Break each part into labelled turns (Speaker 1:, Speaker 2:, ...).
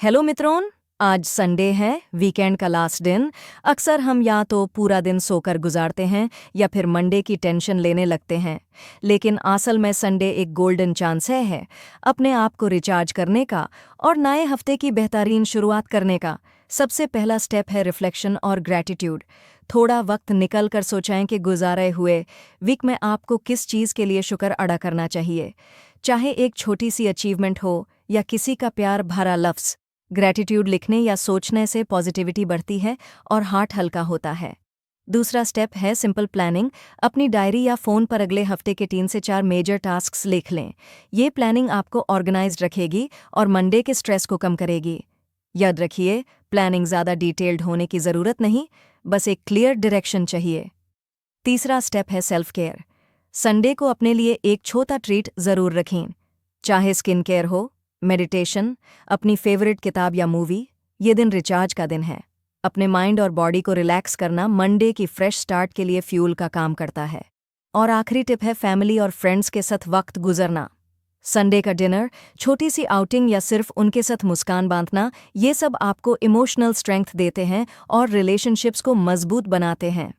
Speaker 1: Hello मित्रों। आज Sunday है, वीकेंड का लास्ट दिन। अक्सर हम या तो पूरा दिन सोकर गुजारते हैं या फिर मंडे की टेंशन लेने लगते हैं। लेकिन असल में संडे एक गोल्डन चांस है अपने आप को रिचार्ज करने का और नए हफ्ते की बेहतरीन शुरुआत करने का। सबसे पहला स्टेप है रिफ्लेक्शन और ग्रैटिट्यूड। थोड़ा वक्त निकल कर सोचें कि गुजारे हुए वीक में आपको किस चीज़ के लिए शुक्र अदा करना चाहिए, चाहे एक छोटी सी अचीवमेंट हो या किसी का प्यार भरा लफ्ज़। ग्रैटिट्यूड लिखने या सोचने से पॉजिटिविटी बढ़ती है और हार्ट हल्का होता है। दूसरा स्टेप है सिंपल प्लानिंग। अपनी डायरी या फ़ोन पर अगले हफ्ते के 3 से 4 मेजर टास्क्स लिख लें। ये प्लानिंग आपको ऑर्गेनाइज्ड रखेगी और मंडे के स्ट्रेस को कम करेगी। याद रखिए, प्लानिंग ज़्यादा डिटेल्ड होने की ज़रूरत नहीं, बस एक क्लियर डायरेक्शन चाहिए। तीसरा स्टेप है सेल्फ केयर। संडे को अपने लिए एक छोटा ट्रीट ज़रूर रखें, चाहे स्किन केयर हो, मेडिटेशन, अपनी फेवरेट किताब या मूवी। ये दिन रिचार्ज का दिन है। अपने माइंड और बॉडी को रिलैक्स करना मंडे की फ्रेश स्टार्ट के लिए फ्यूल का काम करता है। और आखिरी टिप है फैमिली और फ्रेंड्स के साथ वक्त गुजरना। संडे का डिनर, छोटी सी आउटिंग या सिर्फ उनके साथ मुस्कान बांटना, ये सब आपको इमोशनल स्ट्रेंथ देते हैं और रिलेशनशिप्स को मजबूत बनाते हैं।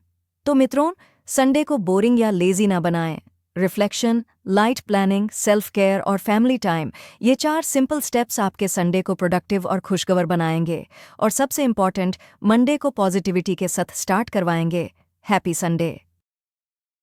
Speaker 1: तो मित्रों, संडे को बोरिंग या लेजी ना बनाएं। Reflection, light planning, self care और फैमिली टाइम, ये 4 सिंपल स्टेप्स आपके संडे को प्रोडक्टिव और खुशगवार बनाएंगे और सबसे इम्पॉर्टेंट, मंडे को पॉजिटिविटी के साथ स्टार्ट करवाएंगे। Happy Sunday.